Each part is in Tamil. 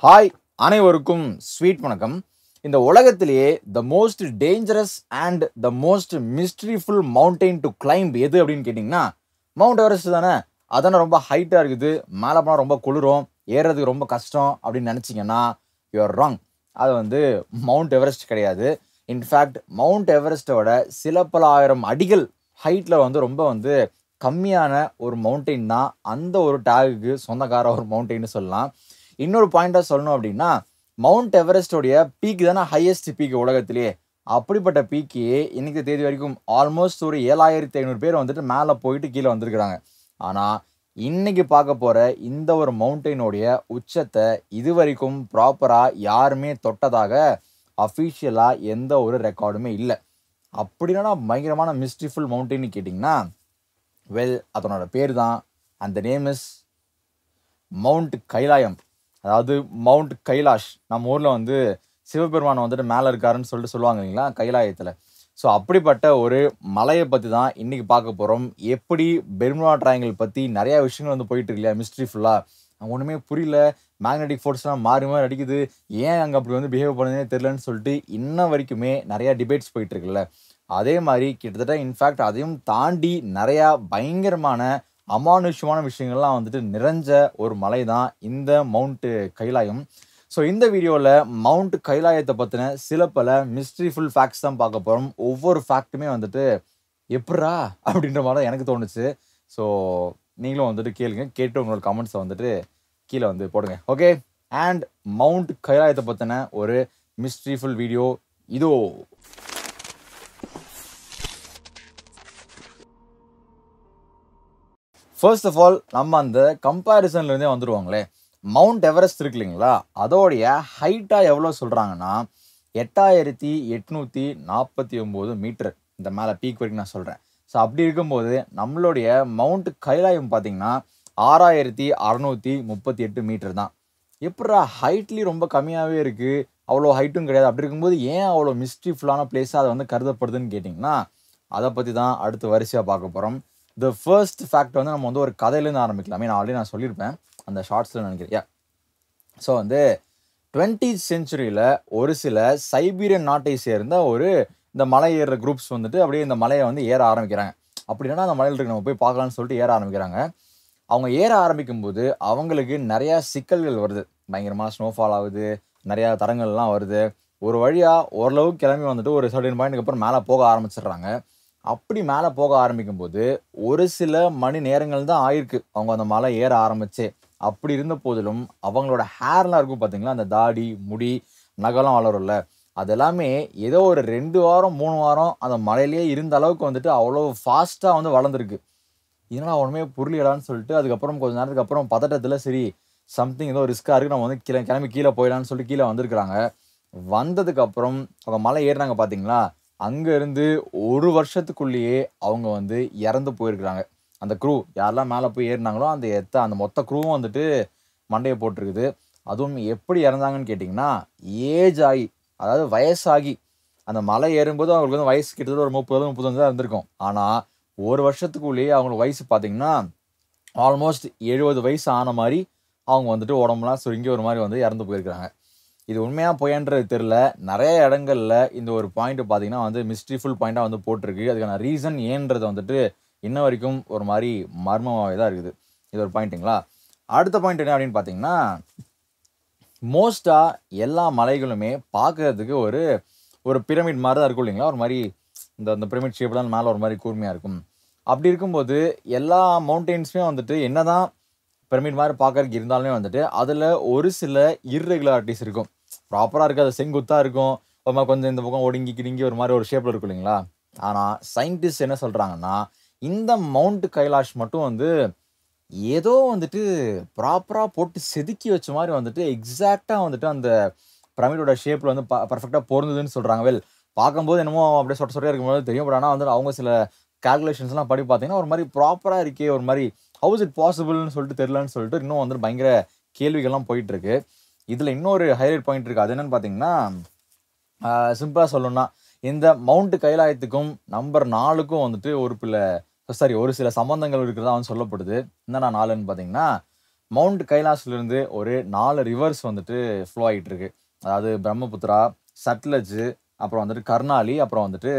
ஹாய் அனைவருக்கும் ஸ்வீட் வணக்கம். இந்த உலகத்திலேயே the most dangerous and the most mysterious mountain to climb எது அப்படின்னு கேட்டிங்கன்னா மவுண்ட் எவரெஸ்ட் தானே. அதானே ரொம்ப ஹைட்டாக இருக்குது, மேலே போனால் ரொம்ப குளிரும், ஏறுறதுக்கு ரொம்ப கஷ்டம் அப்படின்னு நினச்சிங்கன்னா யூஆர் ராங். அது மவுண்ட் எவரெஸ்ட் கிடையாது. இன்ஃபேக்ட் மவுண்ட் எவரெஸ்ட்டோட சில பல ஆயிரம் அடிகள் ஹைட்டில் ரொம்ப கம்மியான ஒரு மவுண்டெயின் தான் அந்த ஒரு டேகுக்கு சொந்தக்கார ஒரு மவுண்டெயின்னு சொல்லலாம். இன்னொரு பாயிண்டாக சொல்லணும் அப்படின்னா மவுண்ட் எவரெஸ்டோடைய பீக் தானே ஹையஸ்ட் பீக் உலகத்திலேயே. அப்படிப்பட்ட பீக்கு இன்னைக்கு தேதி வரைக்கும் ஆல்மோஸ்ட் ஒரு 7500 பேர் மேலே போயிட்டு கீழே வந்திருக்கிறாங்க. ஆனால் இன்னைக்கு பார்க்க போகிற இந்த ஒரு மவுண்டெயினோடைய உச்சத்தை இது வரைக்கும் ப்ராப்பராக யாருமே தொட்டதாக அஃபீஷியலாக எந்த ஒரு ரெக்கார்டுமே இல்லை. அப்படின்னா பயங்கரமான மிஸ்ட்ரிஃபுல் மவுண்டெயின்னு கேட்டிங்கன்னா அதனோட பேர் தான், அந்த நேம் இஸ் மவுண்ட் கைலாயம். அதாவது மவுண்ட் கைலாஷ். நம்ம ஊரில் சிவபெருமான் மேலே இருக்காருன்னு சொல்லுவாங்க இல்லைங்களா கைலாயத்தில். ஸோ அப்படிப்பட்ட ஒரு மலையை பற்றி தான் இன்றைக்கி பார்க்க போகிறோம். எப்படி பெர்முடா ட்ரையாங்கிள் பற்றி நிறையா விஷயங்கள் போயிட்டு இருக்கு இல்லையா, மிஸ்ட்ரிஃபுல்லாக ஒன்றுமே புரியல. மேக்னெட்டிக் ஃபோர்ஸ்லாம் மாறி மாறி அடிக்குது, ஏன் அங்கே அப்படி பிஹேவ் பண்ணுதுன்னே தெரிலன்னு சொல்லிட்டு இன்ன வரைக்குமே நிறையா டிபேட்ஸ் போயிட்டுருக்குல்ல. அதே மாதிரி கிட்டத்தட்ட இன்ஃபேக்ட் அதையும் தாண்டி நிறையா பயங்கரமான அமானுஷ்யமான விஷயங்கள்லாம் நிறைஞ்ச ஒரு மலை தான் இந்த மவுண்ட் கைலாயம். ஸோ இந்த வீடியோவில் மவுண்ட் கைலாயத்தை பற்றின சில பல மிஸ்ட்ரிஃபுல் ஃபேக்ட்ஸ் தான் பார்க்க போகிறோம். ஒவ்வொரு ஃபேக்ட்டுமே எப்படா அப்படின்ற மாதிரி தான் எனக்கு தோணுச்சு. ஸோ நீங்களும் கேளுங்க, கேட்டு உங்களோட கமெண்ட்ஸை கீழே போடுங்க. ஓகே, அண்ட் மவுண்ட் கைலாயத்தை பற்றின ஒரு மிஸ்ட்ரிஃபுல் வீடியோ இதோ. ஃபர்ஸ்ட் ஆஃப் ஆல் நம்ம அந்த கம்பேரிசன்லேருந்தே வந்துடுவாங்களே. மவுண்ட் எவரெஸ்ட் இருக்கு இல்லைங்களா, அதோடைய ஹைட்டாக எவ்வளோ சொல்கிறாங்கன்னா 8849 மீட்டர். இந்த மேலே பீக் வரைக்கும் நான் சொல்கிறேன். ஸோ அப்படி இருக்கும்போது நம்மளுடைய மவுண்ட் கைலாயம் பார்த்தீங்கன்னா 6638 மீட்டர் தான். எப்படா ஹைட்லேயும் ரொம்ப கம்மியாகவே இருக்குது, அவ்வளோ ஹைட்டும் கிடையாது. அப்படி இருக்கும்போது ஏன் அவ்வளோ மிஸ்ட்ரிஃபுல்லான பிளேஸாக அது கருதப்படுதுன்னு கேட்டிங்கன்னா அதை பற்றி தான் அடுத்து வரிசையாக பார்க்க போகிறோம். த ஃபர்ஸ்ட் ஃபேக்ட் நம்ம ஒரு கதையிலேருந்து ஆரம்பிக்கலாமே. நான் சொல்லியிருப்பேன் அந்த ஷார்ட்ஸில் நினைக்கிறேன். ஸோ 20th செஞ்சுரியில் ஒரு சில சைபீரியன் நாட்டை சேர்ந்த இந்த மலை ஏறுற குரூப்ஸ் அப்படியே இந்த மலையை ஏற ஆரம்பிக்கிறாங்க. அப்படின்னா அந்த மலையில் இருக்கு நம்ம போய் பார்க்கலான்னு சொல்லிட்டு ஏற ஆரம்பிக்கிறாங்க. அவங்க ஏற ஆரம்பிக்கும்போது அவங்களுக்கு நிறையா சிக்கல்கள் வருது. பயங்கரமாக ஸ்னோஃபால் ஆகுது, நிறையா தரங்கள்லாம் வருது. ஒரு வழியாக ஓரளவுக்கு கிளம்பி ஒரு சர்டன் பாயிண்ட்டுக்கு அப்புறம் மேலே போக ஆரம்பிச்சிடுறாங்க. அப்படி மேலே போக ஆரம்பிக்கும்போது ஒரு சில மணி நேரங்கள் தான் ஆயிருக்கு அவங்க அந்த மலை ஏற ஆரம்பிச்சு. அப்படி இருந்த போதிலும் அவங்களோட ஹேர்லாம் இருக்கும் பார்த்தீங்களா, அந்த தாடி முடி நகலாம் வளரும்ல, அது எல்லாமே ஏதோ ஒரு 2 வாரம் 3 வாரம் அந்த மலையிலேயே இருந்த அளவுக்கு அவ்வளோ ஃபாஸ்ட்டாக வளர்ந்துருக்கு. இதனால் ஒன்றுமே புரியலான்னு சொல்லிட்டு அதுக்கப்புறம் கொஞ்சம் நேரத்துக்கு அப்புறம் பதட்டத்தில் சரி சம்திங் ஏதோ ரிஸ்க்காக இருக்குது, நம்ம கிளம்பி கீழே போயிடலான்னு சொல்லிட்டு கீழே வந்திருக்கிறாங்க. வந்ததுக்கப்புறம் அவங்க மலை ஏறினாங்க பார்த்தீங்களா, அங்கேருந்து ஒரு வருஷத்துக்குள்ளேயே அவங்க இறந்து போயிருக்கிறாங்க. அந்த க்ரூ யாரெல்லாம் மேலே போய் ஏறினாங்களோ அந்த மொத்த க்ரூவும் மண்டையை போட்டிருக்குது. அதுவும் எப்படி இறந்தாங்கன்னு கேட்டிங்கன்னா ஏஜ் ஆகி, அதாவது வயசாகி. அந்த மலை ஏறும்போது அவங்களுக்கு வயசு கிட்டத்தட்ட ஒரு 30-35 தான் இருந்திருக்கும். ஆனால் ஒரு வருஷத்துக்குள்ளேயே அவங்களுக்கு வயசு பார்த்திங்கன்னா ஆல்மோஸ்ட் 70 வயசு ஆன மாதிரி அவங்க உடம்புலாம் சுருங்கி ஒரு மாதிரி இறந்து போயிருக்கிறாங்க. இது உண்மையாக போயன்றது தெரில. நிறைய இடங்களில் இந்த ஒரு பாயிண்ட் பார்த்தீங்கன்னா மிஸ்ட்ரிஃபுல் பாயிண்டாக போட்டிருக்கு. அதுக்கான ரீசன் ஏன்றது இன்ன வரைக்கும் ஒரு மாதிரி மர்மமாகவே தான் இருக்குது. இது ஒரு பாயிண்ட்டுங்களா. அடுத்த பாயிண்ட் என்ன அப்படின்னு பார்த்தீங்கன்னா, மோஸ்ட்டாக எல்லா மலைகளுமே பார்க்கறதுக்கு ஒரு பிரமிட் மாதிரி தான் இருக்கும் இல்லைங்களா. ஒரு மாதிரி இந்த பிரமிட் ஷேப்லாம் மேலே ஒரு மாதிரி கூர்மையாக இருக்கும். அப்படி இருக்கும்போது எல்லா மவுண்டெயின்ஸுமே என்ன தான் பிரமிட் மாதிரி பார்க்கறதுக்கு இருந்தாலுமே அதில் ஒரு சில இர்ரெகுலாரிட்டிஸ் இருக்கும். ப்ராப்பராக இருக்குது, அது செங்குத்தாக இருக்கும், ஒரு மாதிரி கொஞ்சம் இந்த பக்கம் ஒடுங்கி கிடுங்கி ஒரு மாதிரி ஒரு ஷேப்பில் இருக்கும் இல்லைங்களா. ஆனால் சயின்டிஸ்ட் என்ன சொல்கிறாங்கன்னா இந்த மவுண்ட் கைலாஷ் மட்டும் ஏதோ ப்ராப்பராக போட்டு செதுக்கி வச்ச மாதிரி எக்ஸாக்டாக அந்த பிரமிடோட ஷேப்பில் பர்ஃபெக்டாக பொருந்ததுன்னு சொல்கிறாங்க. பார்க்கும்போது என்னமோ அப்படியே சொட்டையாக இருக்கும்போது தெரியும். பட் ஆனால் அவங்க சில கால்குலேஷன்ஸ்லாம் படி பார்த்தீங்கன்னா ஒரு மாதிரி ப்ராப்பராக இருக்கே, ஒரு மாதிரி ஹவுஸ் இட் பாசிபிள்னு சொல்லிட்டு தெரிலன்னு சொல்லிட்டு இன்னும் பயங்கர கேள்விகள்லாம் போயிட்டுருக்கு. இதில் இன்னொரு ஹைலைட் பாயிண்ட் இருக்குது. அது என்னென்னு பார்த்தீங்கன்னா, சிம்பிளாக சொல்லணும்னா இந்த மவுண்ட் கைலாயத்துக்கும் நம்பர் 4க்கும் ஒரு சில சம்பந்தங்கள் இருக்கிறதா சொல்லப்படுது. என்னன்னா 4ன்னு பார்த்தீங்கன்னா, மவுண்ட் கைலாஷ்லேருந்து ஒரு 4 ரிவர்ஸ் வந்துட்டு ஃப்ளோ ஆகிட்டு இருக்கு. அதாவது பிரம்மபுத்திரா, சட்லஜ், அப்புறம் வந்துட்டு கர்னாலி, அப்புறம் வந்துட்டு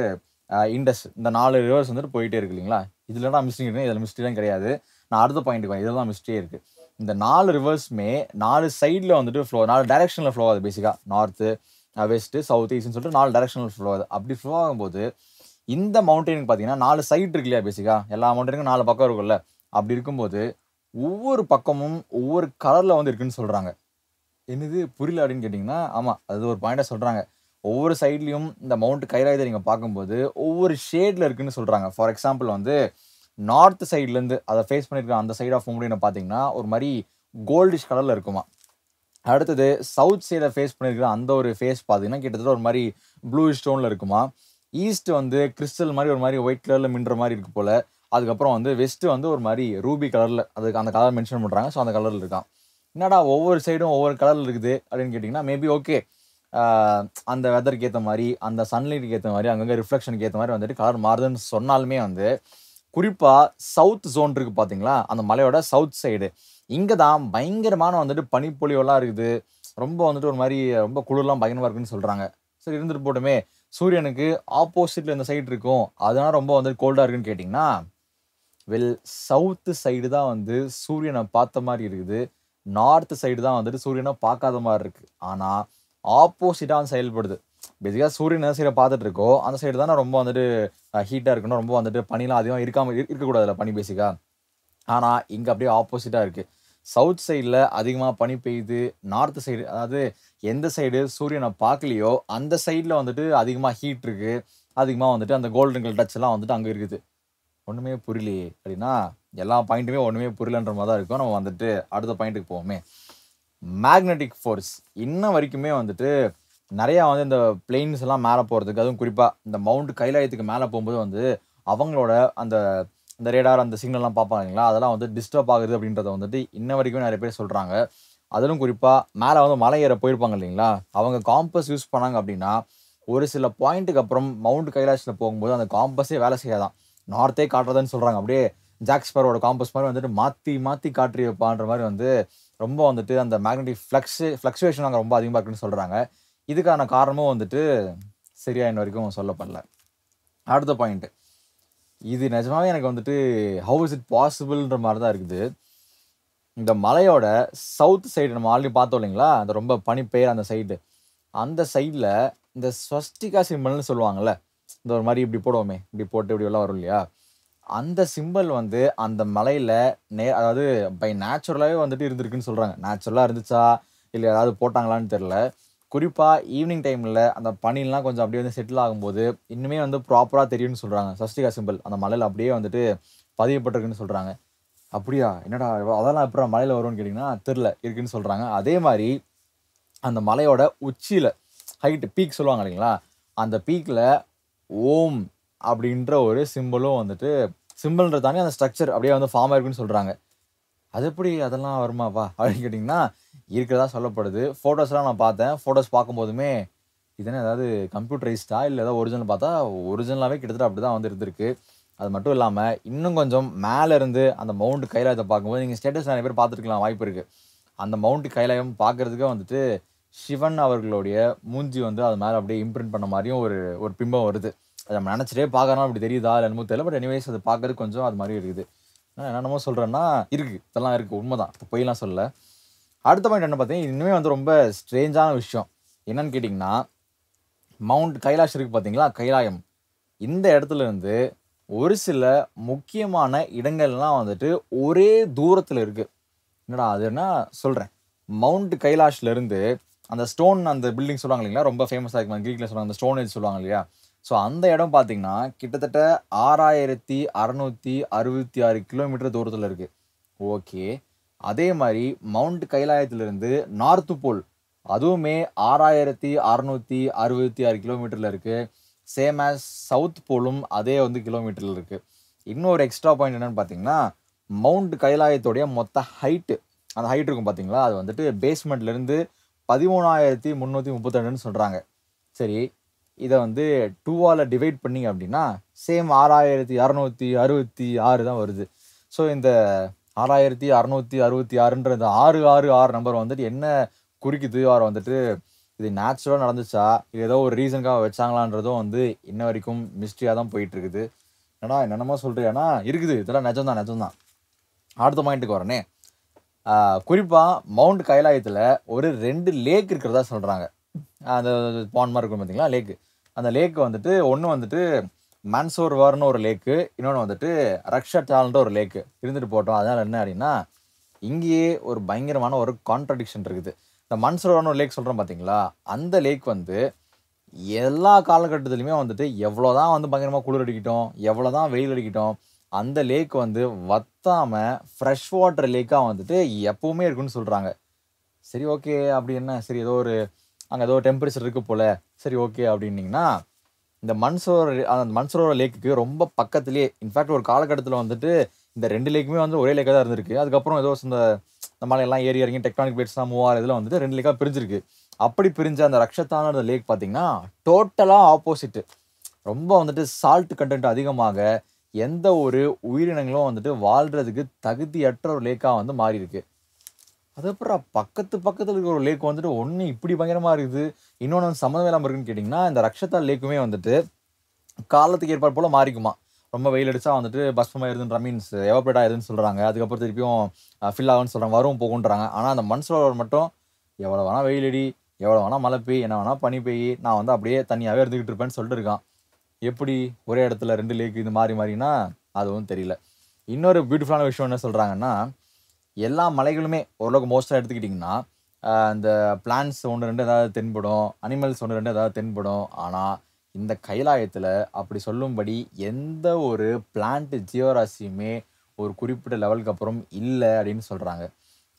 இண்டஸ். இந்த 4 ரிவர்ஸ் வந்துட்டு போயிட்டே இருக்கு இல்லைங்களா? இதில் தான் மிஸ்ட்ரி இருக்கு, இதில் மிஸ்ட்ரிலாம் கிடையாது. நான் அடுத்த பாயிண்ட்டுக்கு வரேன். இதில் தான் மிஸ்ட்ரியே இருக்கு. இந்த 4 ரிவர்ஸுமே 4 சைடில் வந்துட்டு 4 டைரக்ஷனில் ஃப்ளோ ஆகுது. பேசிக்காக நார்த்து, வெஸ்ட்டு, சவுத், ஈஸ்ட்னு சொல்லிட்டு 4 டைரக்ஷனல் ஃப்ளோ ஆகுது. அப்படி ஃப்ளோ ஆகும்போது இந்த மவுண்டெயினுக்கு பார்த்தீங்கன்னா 4 சைட் இருக்கு இல்லையா? பேசிக்காக எல்லா மவுண்டெயினுக்கும் 4 பக்கம் இருக்கும்ல. அப்படி இருக்கும்போது ஒவ்வொரு பக்கமும் ஒவ்வொரு கலரில் வந்து இருக்குன்னு சொல்கிறாங்க. என்னது புரியல அப்படின்னு கேட்டிங்கன்னா, ஆமாம், அது ஒரு பாயிண்டாக சொல்கிறாங்க. ஒவ்வொரு சைட்லேயும் இந்த மவுண்ட் கைலாயத்தை நீங்கள் பார்க்கும்போது ஒவ்வொரு ஷேடில் இருக்குன்னு சொல்கிறாங்க. ஃபார் எக்ஸாம்பிள் வந்து நார்த் சைட்லேருந்து அதை ஃபேஸ் பண்ணியிருக்க அந்த சைட் ஆஃப் மவுண்டெயினை பார்த்தீங்கன்னா ஒரு மாதிரி கோல்டிஷ் கலரில் இருக்குமா. அடுத்தது சவுத் சைடை ஃபேஸ் பண்ணியிருக்கிற அந்த ஒரு ஃபேஸ் பார்த்தீங்கன்னா கிட்டத்தட்ட ஒரு மாதிரி ப்ளூ ஸ்டோனில் இருக்குமா. ஈஸ்ட் வந்து கிறிஸ்டல் மாதிரி ஒரு மாதிரி ஒயிட் கலரில் மின்ற மாதிரி இருக்கு போல். அதுக்கப்புறம் வந்து வெஸ்ட்டு வந்து ஒரு மாதிரி ரூபி கலரில், அதுக்கு அந்த கலர் மென்ஷன் பண்ணுறாங்க. ஸோ அந்த கலரில் இருக்கான். என்னடா ஒவ்வொரு சைடும் ஒவ்வொரு கலரில் இருக்குது அப்படின்னு கேட்டிங்கன்னா, மேபி ஓகே, அந்த வெதருக்கு ஏற்ற மாதிரி, அந்த சன்லைட்டுக்கு ஏற்ற மாதிரி, அங்கங்கே ரிஃப்ளெக்ஷனுக்கு ஏற்ற மாதிரி வந்துட்டு கலர் மாறுதுன்னு சொன்னாலுமே வந்து குறிப்பாக சவுத் ஜோன் இருக்குது பார்த்தீங்களா, அந்த மலையோட சவுத் சைடு, இங்கே தான் பயங்கரமான வந்துட்டு பனிப்பொழிவெல்லாம் இருக்குது. ரொம்ப வந்துட்டு ஒரு மாதிரி ரொம்ப குளிர்லாம் பயங்கரமாக இருக்குன்னு சொல்கிறாங்க. சரி, இருந்துட்டு போட்டுமே, சூரியனுக்கு ஆப்போசிட்டில் இந்த சைடு இருக்கும், அதனால ரொம்ப வந்துட்டு கோல்டாக இருக்குன்னு கேட்டிங்கன்னா, சவுத்து சைடு தான் வந்து சூரியனை பார்த்த மாதிரி இருக்குது. நார்த் சைடு தான் வந்துட்டு சூரியனை பார்க்காத மாதிரி இருக்குது. ஆனால் ஆப்போசிட்டாக வந்து செயல்படுது. பேசிக்காக சூரியன் எந்த சைடை பார்த்துட்டு இருக்கோ அந்த சைடு தானே ரொம்ப வந்துட்டு ஹீட்டாக இருக்கணும், ரொம்ப வந்துட்டு பனிலாம் அதிகமாக இருக்கக்கூடாதுல்ல பனி பேசிக்காக. ஆனால் இங்கே அப்படியே ஆப்போசிட்டாக இருக்குது. சவுத் சைடில் அதிகமாக பனி பெய்யுது. நார்த் சைடு, அதாவது எந்த சைடு சூரியனை பார்க்கலையோ அந்த சைடில் வந்துட்டு அதிகமாக ஹீட் இருக்குது. அதிகமாக வந்துட்டு அந்த கோல்டன் கலர் டச் எல்லாம் வந்துட்டு அங்கே இருக்குது. ஒன்றுமே புரியலையே அப்படின்னா, எல்லா பாயிண்ட்டுமே ஒன்றுமே புரியலன்ற மாதிரி தான் இருக்கும். நம்ம வந்துட்டு அடுத்த பாயிண்ட்டுக்கு போவோமே. மேக்னெட்டிக் ஃபோர்ஸ் இன்ன வரைக்குமே வந்துட்டு நிறையா வந்து இந்த பிளெயின்ஸ் எல்லாம் மேலே போகிறதுக்கு, அதுவும் குறிப்பாக இந்த மவுண்ட் கைலாயத்துக்கு மேலே போகும்போது வந்து அவங்களோட அந்த இந்த ரேடார் அந்த சிக்னல்லாம் பார்ப்பாங்க இல்லைங்களா, அதெல்லாம் வந்து டிஸ்டர்ப் ஆகுது அப்படின்றத வந்துட்டு இன்ன வரைக்கும் நிறைய பேர் சொல்கிறாங்க. அதிலும் குறிப்பாக மேலே வந்து மலை ஏற போயிருப்பாங்க இல்லைங்களா, அவங்க காம்பஸ் யூஸ் பண்ணாங்க அப்படின்னா ஒரு சில பாயிண்ட்டுக்கு அப்புறம் மவுண்ட் கைலாஷில் போகும்போது அந்த காம்பஸே வேலை செய்யாதான், நார்த்தே காட்டுறதுன்னு சொல்கிறாங்க. அப்படியே ஜாக்ஸ்பரோட காம்பஸ் மாதிரி வந்துட்டு மாற்றி மாற்றி காட்டி வைப்பான்ற மாதிரி வந்து ரொம்ப வந்துட்டு அந்த மேக்னெட்டிக் ஃப்ளக்சுவேஷன் அங்கே ரொம்ப அதிகமாக இருக்குன்னு சொல்கிறாங்க. இதுக்கான காரணமும் வந்துட்டு சரியா இன்ன வரைக்கும் சொல்லப்படல. அடுத்த பாயிண்ட்டு, இது நிஜமாவே எனக்கு வந்துட்டு ஹவு இஸ் இட் பாசிபிள்ன்ற மாதிரி தான் இருக்குது. இந்த மலையோட சவுத் சைடு நம்ம ஆல்ரெடி பார்த்தோம் இல்லைங்களா, அந்த ரொம்ப பனி பெய்யுற அந்த சைடு, அந்த சைடில் இந்த ஸ்வஸ்டிகா சிம்பிள்னு சொல்லுவாங்கள்ல, இந்த ஒரு மாதிரி இப்படி போடுவோமே, இப்படி போட்டு இப்படி எல்லாம் வரும் இல்லையா, அந்த சிம்பிள் வந்து அந்த மலையில் அதாவது பை நேச்சுரலாகவே வந்துட்டு இருந்திருக்குன்னு சொல்கிறாங்க. நேச்சுரலாக இருந்துச்சா இல்லை ஏதாவது போட்டாங்களான்னு தெரில. குறிப்பாக ஈவினிங் டைமில் அந்த பனிலாம் கொஞ்சம் அப்படியே வந்து செட்டில் ஆகும்போது இன்னுமே வந்து ப்ராப்பராக தெரியும்னு சொல்கிறாங்க. ஸ்வஸ்டிகா சிம்பிள் அந்த மலையில் அப்படியே வந்துட்டு பதியப்பட்டிருக்குன்னு சொல்கிறாங்க. அப்படியா, என்னடா அதெல்லாம் எப்படா மலையில் வரும்னு கேட்டிங்கன்னா தெரில, இருக்குன்னு சொல்கிறாங்க. அதே மாதிரி அந்த மலையோட உச்சியில் ஹைட்டு பீக் சொல்லுவாங்க இல்லைங்களா, அந்த பீக்கில் ஓம் அப்படின்ற ஒரு சிம்பிளும் வந்துட்டு, சிம்பிள்ன்ற தாண்டி அந்த ஸ்ட்ரக்சர் அப்படியே வந்து ஃபார்ம் ஆயிருக்குன்னு சொல்கிறாங்க. அது எப்படி அதெல்லாம் வருமாப்பா அப்படின்னு கேட்டிங்கன்னா, இருக்கிறதா சொல்லப்படுது. ஃபோட்டோஸ்லாம் நான் பார்த்தேன். ஃபோட்டோஸ் பார்க்கும்போதுமே இதுனா ஏதாவது கம்ப்யூட்டரைஸ்டா இல்லை ஏதாவது ஒரிஜினல் பார்த்தா ஒரிஜினலாகவே கிட்டத்தட்ட அப்படி தான் வந்து இருந்திருக்கு. அது மட்டும் இல்லாமல் இன்னும் கொஞ்சம் மேலே இருந்து அந்த மவுண்ட் கைலாயத்தை பார்க்கும்போது, நீங்கள் ஸ்டேட்டஸ் நிறைய பேர் பார்த்துருக்கலாம், வாய்ப்பு இருக்குது. அந்த மவுண்ட் கைலாயம் பார்க்குறதுக்கே வந்துட்டு சிவன் அவர்களுடைய மூஞ்சி வந்து அது மேலே அப்படியே இம்ப்ரிண்ட் பண்ண மாதிரியும் ஒரு ஒரு பிம்பம் வருது. அதை நம்ம நினச்சிட்டே பார்க்கறோம், அப்படி தெரியுதா இல்லை என்னமோ தெரியல. பட் எனிவேஸ் அது பார்க்கறதுக்கு கொஞ்சம் அது மாதிரி இருக்குது. நான் என்னென்னமோ சொல்கிறேன்னா இருக்குது, இதெல்லாம் இருக்குது, உண்மைதான், பொய்லாம் சொல்லலை. அடுத்த பாயிண்ட் என்ன பார்த்தீங்கன்னா, இன்னுமே வந்து ரொம்ப ஸ்ட்ரேஞ்சான விஷயம் என்னன்னு கேட்டிங்கன்னா, மவுண்ட் கைலாஷ் இருக்குது பார்த்தீங்களா, கைலாயம், இந்த இடத்துல இருந்து ஒரு சில முக்கியமான இடங்கள்லாம் வந்துட்டு ஒரே தூரத்தில் இருக்குது. என்னடா அது என்ன சொல்கிறேன், மவுண்ட் கைலாஷ்லேருந்து அந்த ஸ்டோன் அந்த பில்டிங் சொல்லுவாங்க இல்லைங்களா, ரொம்ப ஃபேமஸாக இருக்கும் க்ரீக்கில் சொல்லுவாங்க, அந்த ஸ்டோன் ஏஜ் சொல்லுவாங்க இல்லையா. ஸோ அந்த இடம் பார்த்தீங்கன்னா கிட்டத்தட்ட 6666 கிலோமீட்டர் தூரத்தில் இருக்குது. ஓகே, அதே மாதிரி மவுண்ட் கைலாயத்திலிருந்து நார்த்து போல் அதுவுமே 6666 கிலோமீட்டரில் இருக்குது. சேம் ஆஸ் சவுத் போலும் அதே வந்து கிலோமீட்டரில் இருக்குது. இன்னொரு எக்ஸ்ட்ரா பாயிண்ட் என்னென்னு பார்த்தீங்கன்னா, மவுண்ட் கைலாயத்தோடைய மொத்த ஹைட்டு, அந்த ஹைட் இருக்கும் பார்த்தீங்களா, அது வந்துட்டு பேஸ்மெண்ட்லேருந்து 13,332ன்னு சொல்கிறாங்க. சரி, இதை வந்து 2ஆல் டிவைட் பண்ணிங்க அப்படின்னா சேம் 6666 தான் வருது. ஸோ இந்த 6666ன்ற இந்த 666 நம்பர் வந்துட்டு என்ன குறிக்குது? ஆர் வந்துட்டு இது நேச்சுரலா நடந்துச்சா? இல்ல ஏதோ ஒரு ரீசனுக்காக வச்சாங்களான்றதும் வந்து இன்ன வரைக்கும் மிஸ்ட்ரியா தான் போயிட்டு இருக்குது. என்னடா என்னென்னமோ சொல்றியான்னா, இருக்குது. இதெல்லாம் நிஜம் தான், நிஜம் தான். அடுத்த பாயிண்ட்டுக்கு வரேனே. குறிப்பா மவுண்ட் கைலாயத்துல ஒரு 2 லேக் இருக்கிறதா சொல்றாங்க. அந்த பாண்ட் மாரி இருக்கும் பார்த்தீங்களா? லேக். அந்த லேக் வந்துட்டு ஒண்ணு வந்துட்டு மன்சோர்வார்ன்னு ஒரு லேக்கு. இன்னொன்னு வந்துட்டு ரக்ஷட்டால்ன்ற ஒரு லேக்கு. இருந்துட்டு போட்டோம். அதனால என்ன அப்டின்னா, இங்கேயே ஒரு பயங்கரமான ஒரு கான்ட்ரடிக்ஷன் இருக்குது. இந்த மன்சரோவர்னு ஒரு லேக் சொல்றோம் பார்த்தீங்களா? அந்த லேக் வந்து எல்லா காலகட்டத்திலுமே வந்துட்டு எவ்வளோதான் வந்து பயங்கரமா குளிர் அடிக்கட்டும், எவ்வளோதான் வெயில் அடிக்கட்டும், அந்த லேக் வந்து வத்தாம ஃப்ரெஷ் வாட்டர் லேக்கா வந்துட்டு எப்பவுமே இருக்குன்னு சொல்றாங்க. சரி ஓகே. அப்படி என்ன? சரி ஏதோ ஒரு அங்க ஏதோ டெம்பரேச்சர் இருக்கு போல. சரி ஓகே அப்டின்னீங்கன்னா, இந்த அந்த மன்சரோவர் லேக்குக்கு ரொம்ப பக்கத்திலேயே இன்ஃபாக்ட் ஒரு காலகட்டத்தில வந்துட்டு இந்த 2 லேக்குமே வந்து ஒரே லேக்கா தான் இருந்திருக்கு. அதுக்கப்புறம் ஏதோ இந்த மலையெல்லாம் ஏறி இறங்கி டெக்டானிக் பிளேட்ஸ்லாம் மூவ் ஆகுறதுல வந்துட்டு 2 லேக்கா பிரிஞ்சிருக்கு. அப்படி பிரிஞ்ச அந்த ரக்ஷத்தான லேக் பார்த்தீங்கன்னா, டோட்டலா ஆப்போசிட். ரொம்ப வந்துட்டு சால்ட் கன்டென்ட் அதிகமாக எந்த ஒரு உயிரினங்களும் வந்துட்டு வாழ்றதுக்கு தகுதியற்ற ஒரு லேக்கா வந்து மாறியிருக்கு. அது எப்புட்றா பக்கத்துல இருக்கிற ஒரு லேக் வந்துட்டு ஒண்ணு இப்படி பயங்கரமா இருக்குது. இன்னொன்னு வந்து சம்மந்தமே இல்லாம இருக்குன்னு கேட்டீங்கன்னா, இந்த ரக்ஷதா லேக்குமே வந்துட்டு காலத்துக்கு ஏற்பாடு போல மாறிக்குமாம். ரொம்ப வெயில் அடிச்சா வந்துட்டு பஸ்பமாயிருதுன்ற மீன்ஸ் எவாப்பரேட் ஆயிருதுன்னு சொல்றாங்க. அதுக்கப்புறம் திருப்பியும் ஃபில் ஆகும்ன்னு சொல்றாங்க. வரும் போகுன்றாங்க. ஆனா அந்த மன்சரோவர் மட்டும் எவ்வளோ வேணா வெயில் அடி, எவ்வளோ வேணா மழை பெய்ய், என்ன வேணா பனி பெய்யி, நான் வந்து அப்படியே தனியாவே இருந்துகிட்டு இருப்பேன்னு சொல்லிட்டு இருக்கான். எப்படி ஒரே இடத்துல 2 லேக் இது மாறி மாறினா அதுவும் தெரியல. இன்னொரு பியூட்டிஃபுல்லான விஷயம் என்ன சொல்றாங்கன்னா, எல்லா மலைகளுமே ஓரளவுக்கு மோஸ்ட்டா எடுத்துக்கிட்டிங்கன்னா, இந்த பிளான்ட்ஸ் 1, 2 ஏதாவது தென்படும். அனிமல்ஸ் 1, 2 ஏதாவது தென்படும். ஆனா, இந்த கைலாயத்தில அப்படி சொல்லும்படி எந்த ஒரு பிளான்ட் ஜீவராசியுமே ஒரு குறிப்பிட்ட லெவலுக்கு அப்புறம் இல்ல அப்படின்னு சொல்றாங்க.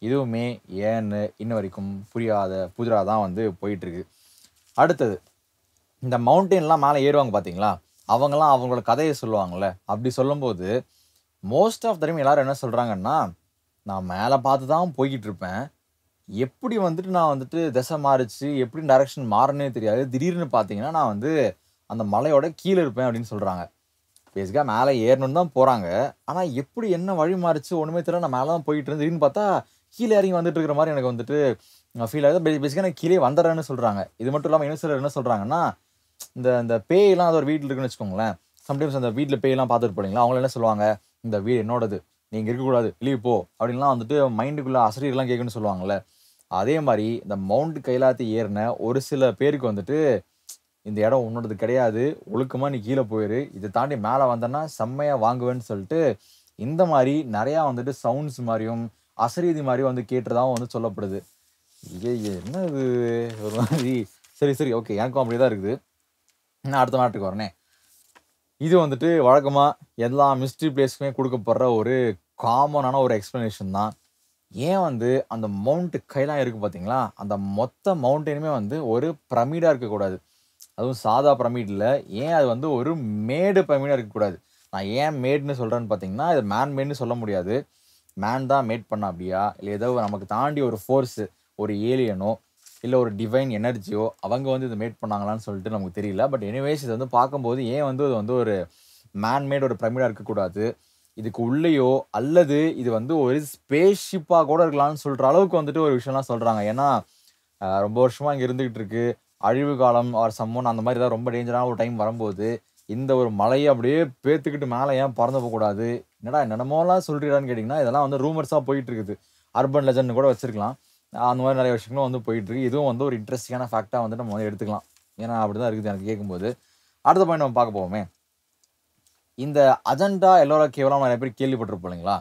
இதுவுமே ஏன்னு இன்ன வரைக்கும் புரியாத புதிரா தான் வந்து போயிட்டுருக்கு. அடுத்தது, இந்த மவுண்டெயின்லாம் மேல ஏறுவாங்க பார்த்தீங்களா? அவங்கலாம் அவங்களோட கதைய சொல்லுவாங்கல்ல. அப்படி சொல்லும்போது, மோஸ்ட் ஆஃப் த டைம் எல்லாரும் என்ன சொல்றாங்கன்னா, "நான் மேல பார்த்து தான் போய்க்கிட்டு இருப்பேன். எப்படி வந்துட்டு நான் வந்துட்டு திசை மாறுச்சு, எப்படி டைரக்ஷன் மாறுனே தெரியாது. திடீர்னு பார்த்தீங்கன்னா, நான் வந்து அந்த மலையோட கீழ இருப்பேன்" அப்படின்னு சொல்றாங்க. பேசிக்கா மேல ஏறணும்னு தான் போறாங்க. ஆனா எப்படி என்ன வழி மாறுச்சு ஒண்ணுமே தெரியல. நான் மேல தான் போயிட்டு இருந்தேன். திடீர்னு பார்த்தா கீழ இறங்கி வந்துட்டு இருக்கிற மாரி எனக்கு வந்துட்டு ஃபீல் ஆகுது. பேசிக்கா நான் கீழயே வந்துர்றேன்னு சொல்றாங்க. இது மட்டும் இல்லாம இன்னும் சிலர் என்ன சொல்றாங்கன்னா, இந்த இந்த பேயெல்லாம் அது ஒரு வீட்ல இருக்குன்னு வச்சுக்கோங்களேன். சம்டைம்ஸ் அந்த வீட்ல பேயெல்லாம் பார்த்துட்டு போனீங்களா, அவங்கலாம் என்ன சொல்லுவாங்க, "இந்த வீடு என்னோடது. நீ இங்க இருக்கக்கூடாது. வெளிய போ." அப்படின்லாம் வந்துட்டு மைண்டுக்குள்ள அசரீர்லாம் கேட்கும்னு சொல்லுவாங்கல்ல. அதே மாரி இந்த மவுண்ட் கைலாயத்த ஏறுன ஒரு சில பேருக்கு வந்துட்டு, "இந்த இடம் உன்னோடது கிடையாது. ஒழுக்கமா நீ கீழ போயிரு. இத தாண்டி மேல வந்தன்னா செம்மையா வாங்குவேன்னு" சொல்லிட்டு, இந்த மாரி நெறையா வந்துட்டு சவுண்ட்ஸ் மாரியும், அசரீதி மாரியும் வந்து கேட்டதாவும் வந்து சொல்லப்படுது. என்ன இது ஒரு மாரி சரி, சரி. ஓகே. எனக்கும் அப்படியே தான் இருக்குது. நான் அடுத்த மேட்டருக்கு வரேனே. இது வந்துட்டு வழக்கமா எல்லா மிஸ்ட்ரி பிளேஸ்க்குமே குடுக்கப்படுற ஒரு காமனான ஒரு எக்ஸ்ப்ளனேஷன் தான். ஏன் வந்து அந்த மவுண்ட் கைலாயம் இருக்கு பார்த்தீங்களா? அந்த மொத்த மவுண்டனுமே வந்து ஒரு பிரமிடா இருக்கக்கூடாது. அதுவும் சாதா பிரமிட் இல்ல. ஏன் அது வந்து ஒரு மேடு பிரமிடா இருக்கக்கூடாது. நான் ஏன் மேடுன்னு சொல்றேன்னு பார்த்தீங்கன்னா, இது மேன் மேட்ன்னு சொல்ல முடியாது. மேன் தான் மேட் பண்ணாப்டியா? இல்ல ஏதோ நமக்கு தாண்டி ஒரு ஃபோர்ஸ், ஒரு ஏலியனோ, இல்ல ஒரு டிவைன் எனர்ஜியோ அவங்க வந்து இத மேட் பண்ணாங்களான்னு சொல்லிட்டு நமக்கு தெரியல. பட் எனிவேஸ் இது வந்து பார்க்கும்போது ஏன் வந்து அது வந்து ஒரு மேன் மேட் ஒரு பிரமிடா இருக்கக்கூடாது. இதுக்கு உள்ளேயோ அல்லது இது வந்து ஒரு ஸ்பேஸ் ஷிப்பா கூட இருக்கலாம்னு சொல்ற அளவுக்கு வந்துட்டு ஒரு விஷயம்லாம் சொல்றாங்க. ஏன்னா, ரொம்ப வருஷமா இங்க இருந்துகிட்டு இருக்கு. அழிவு காலம் ஆர் சம்மோன் அந்த மாரி ஏதாவது ரொம்ப டேஞ்சரான ஒரு டைம் வரும்போது, இந்த ஒரு மலைய அப்படியே பேத்துக்கிட்டு மேல ஏன் பறந்து போக்கூடாது? என்னடா என்னென்னமோலாம் சொல்றீடான்னு கேட்டீங்கன்னா, இதெல்லாம் வந்து ரூமர்ஸா போயிட்டு இருக்குது. அர்பன் லெஜெண்ட்னு கூட வச்சிருக்கலாம். அந்த மாரி நெறைய விஷயங்களும் வந்து போயிட்டு இருக்கு. இதுவும் வந்து ஒரு இன்ட்ரஸ்டிங்கான ஃபேக்ட்டா வந்து நம்ம வந்து எடுத்துக்கலாம். ஏன்னா, அப்படிதான் இருக்குது எனக்கு கேட்கும்போது. அடுத்த பாயிண்ட் நம்ம பார்க்க போவோமே. இந்த அஜந்தா, எல்லோரா கேவ்லாம் நெறைய பேர் கேள்விப்பட்டிருப்போம் இல்லைங்களா?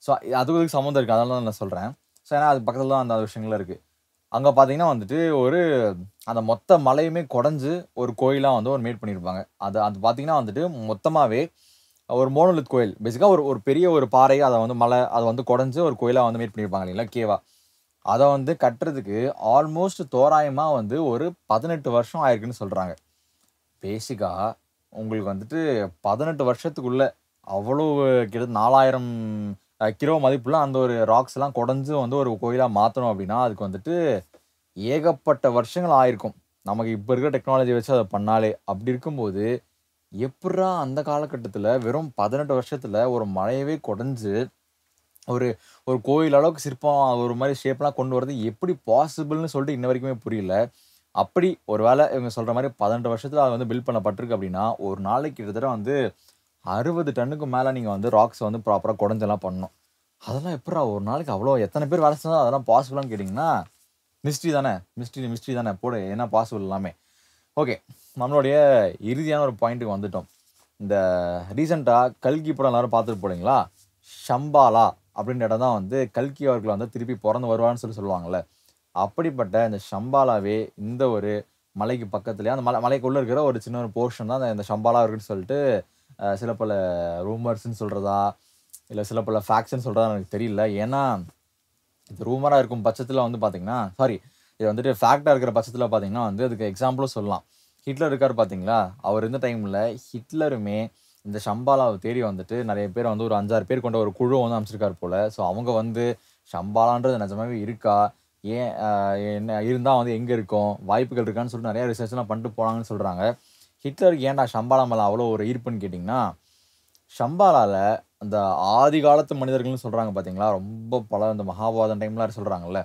ஸோ அதுக்கும் இதுக்கும் சம்மந்தம் இருக்கு. அதனால தான் நான் சொல்றேன். ஸோ ஏன்னா அது பக்கத்துல தான் அந்த விஷயங்கள்லாம் இருக்கு. அங்க பார்த்தீங்கன்னா வந்துட்டு ஒரு அந்த மொத்த மலையுமே கொடைஞ்சு ஒரு கோயிலா வந்து ஒரு மேட் பண்ணியிருப்பாங்க. அது அது பார்த்தீங்கன்னா வந்துட்டு மொத்தமாவே ஒரு மோனோலித் கோயில். பேசிக்கா ஒரு ஒரு பெரிய ஒரு பாறை அத வந்து மலை அத வந்து கொடைஞ்சு ஒரு கோயிலா வந்து மேட் பண்ணியிருப்பாங்க இல்லைங்களா? கேவா. அத வந்து கட்டுறதுக்கு ஆல்மோஸ்ட் தோராயமா வந்து ஒரு 18 வருஷம் ஆயிருக்குன்னு சொல்றாங்க. பேசிக்கா உங்களுக்கு வந்துட்டு 18 வருஷத்துக்குள்ள அவ்வளவு கிட்டத்தட்ட 4000 கிலோ மதிப்புள்ள அந்த ஒரு ராக்ஸ்லாம் கொடைஞ்சு வந்து ஒரு கோயிலா மாத்தணும் அப்டின்னா, அதுக்கு வந்துட்டு ஏகப்பட்ட வருஷங்கள் ஆயிருக்கும். நமக்கு இப்ப இருக்கிற டெக்னாலஜி வச்சு அத பண்ணாலே. அப்டி இருக்கும்போது, எப்புட்றா அந்த காலகட்டத்துல வெறும் 18 வருஷத்துல ஒரு மலையவே கொடைஞ்சு ஒரு ஒரு கோயில் அளவுக்கு சிற்பம் ஒரு மாதிரி ஷேப்லாம் கொண்டு வரது எப்படி பாசிபிள்னு சொல்லிட்டு இன்ன வரைக்குமே புரியல. அப்படி ஒரு வேளை இவங்க சொல்ற மாரி 18 வருஷத்துல அது வந்து பில்ட் பண்ணப்பட்டிருக்கு அப்படின்னா, ஒரு நாளைக்கு கிட்டத்தட்ட வந்து 60 டன்னுக்கு மேல நீங்க வந்து ராக்ஸ வந்து ப்ராப்பரா கொடைஞ்செல்லாம் பண்ணணும். அதெல்லாம் எப்புட்றா ஒரு நாளைக்கு அவ்வளோ எத்தன பேர் வேலை செஞ்சா அதெல்லாம் பாசிபிளான்னு கேட்டீங்கன்னா, மிஸ்ட்ரி தானே. மிஸ்ட்ரி மிஸ்ட்ரி தானே. போடு என்ன பாசிபிள் எல்லாமே. ஓகே. நம்மளுடைய இறுதியான ஒரு பாயிண்ட்டுக்கு வந்துட்டோம். இந்த ரீசென்ட்டா கல்கி படம் எல்லாரும் பார்த்துட்டு போனீங்களா? ஷம்பாலா அப்படின்ற இடம் தான் வந்து கல்கி அவர்கள் வந்து திருப்பி பொறந்து வருவார்ன்னு சொல்லுவாங்கல்ல. அப்படிப்பட்ட இந்த ஷம்பாலாவே இந்த ஒரு மலைக்கு பக்கத்திலேயே அந்த மலைக்குள்ள இருக்கிற ஒரு சின்ன ஒரு போர்ஷன் தான் இந்த ஷம்பாலா இருக்குன்னு சொல்லிட்டு சில பல ரூமர்ஸ்ன்னு சொல்றதா, இல்ல சில பல ஃபேக்ட்ஸ்ன்னு சொல்றதா எனக்கு தெரியல. ஏன்னா, இது ரூமரா இருக்கும் பட்சத்தில வந்து பார்த்தீங்கன்னா சாரி இது வந்துட்டு ஃபேக்ட்டா இருக்கிற பட்சத்தில பார்த்தீங்கன்னா வந்து அதுக்கு எக்ஸாம்பிளும் சொல்லலாம். ஹிட்லர் இருக்காரு பார்த்தீங்களா? அவர் இருந்த டைம்ல ஹிட்லருமே இந்த ஷம்பாலாவ தேடி வந்துட்டு நெறைய பேர வந்து ஒரு 5, 6 பேர் கொண்ட ஒரு குழுவ வந்து அனுப்பிச்சிருக்காரு போல. ஸோ அவங்க வந்து ஷம்பாலான்றது நிஜமாவே இருக்கா? ஏன் என்ன இருந்தா வந்து எங்க இருக்கும்? வாய்ப்புகள் இருக்கான்னு சொல்லிட்டு நெறைய ரிசர்ச்லாம் பண்ணிட்டு போனாங்கன்னு சொல்றாங்க. ஹிட்லருக்கு ஏன்டா ஷம்பாலா மேல அவ்வளோ ஒரு ஈர்ப்புன்னு கேட்டீங்கன்னா, ஷம்பாலால அந்த ஆதி காலத்து மனிதர்கள்னு சொல்றாங்க பார்த்தீங்களா? ரொம்ப பல இந்த மகாபாரதம் டைம்லாம் சொல்றாங்கல்ல.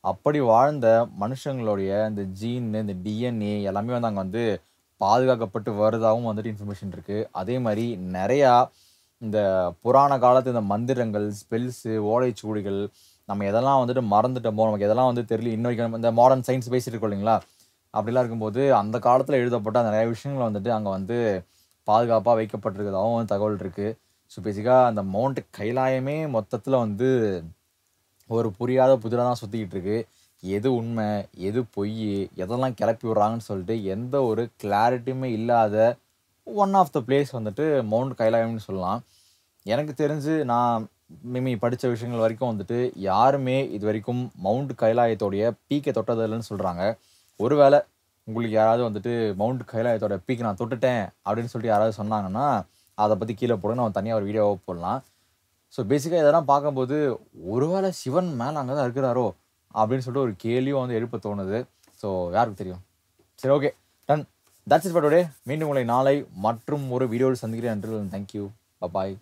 அப்படி வாழ்ந்த மனுஷங்களுடைய இந்த ஜீன், இந்த டிஎன்ஏ எல்லாமே வந்து அங்க வந்து பாதுகாக்கப்பட்டு வருதாவும் வந்துட்டு இன்ஃபர்மேஷன் இருக்கு. அதே மாரி நெறையா இந்த புராண காலத்து இந்த மந்திரங்கள், ஸ்பெல்ஸு, ஓலைச்சுவடிகள் நம்ம எதெல்லாம் வந்துட்டு மறந்துட்டோமோ, நமக்கு எதெல்லாம் வந்து தெரியல இன்ன வரைக்கும் இந்த மாடர்ன் சயின்ஸ் பேசிட்டு இருக்கோம் இல்லைங்களா? அப்படிலாம் இருக்கும்போது, அந்த காலத்தில எழுதப்பட்ட நெறைய விஷயங்கள் வந்துட்டு அங்க வந்து பாதுகாப்பா வைக்கப்பட்டிருக்கிறதாவும் வந்து தகவல் இருக்கு. ஸோ பேசிக்கா அந்த மவுண்ட் கைலாயமே மொத்தத்தில வந்து ஒரு புரியாத புதிரா தான் சுத்திக்கிட்டு இருக்கு. எது உண்மை? எது பொய்யி? எதெல்லாம் கிளப்பி விடுறாங்கன்னு சொல்லிட்டு எந்த ஒரு கிளாரிட்டியுமே இல்லாத ஒன் ஆஃப் த பிளேஸ் வந்துட்டு மவுண்ட் கைலாயம்னு சொல்லலாம். எனக்கு தெரிஞ்சு நான் படிச்ச விஷயங்கள் வரைக்கும் வந்துட்டு யாருமே இதுவரைக்கும் மவுண்ட் கைலாயத்தோடைய பீக்க தொட்டது இல்லன்னு சொல்றாங்க. ஒருவேள உங்களுக்கு யாராவது வந்துட்டு மவுண்ட் கைலாயத்தோட பீக் நான் தொட்டுட்டேன் அப்படின்னு சொல்லிட்டு யாராவது சொன்னாங்கன்னா, அத பத்தி கீழ போடுங்க. நம்ம தனியா ஒரு வீடியோவா போடலாம். ஸோ பேசிக்கா இதெல்லாம் பார்க்கும்போது, ஒருவேள சிவன் மேல அங்க தான் இருக்கிறாரோ! அப்படின்னு சொல்லிட்டு ஒரு கேள்வியும் வந்து எழுப்ப தோணுது. ஸோ யாருக்கு தெரியும்? சரி okay. Done. That's it for today. மீண்டும் உங்களை நாளை மற்றும் ஒரு வீடியோவில் சந்திக்கிறேன். Until then thank you. Bye bye.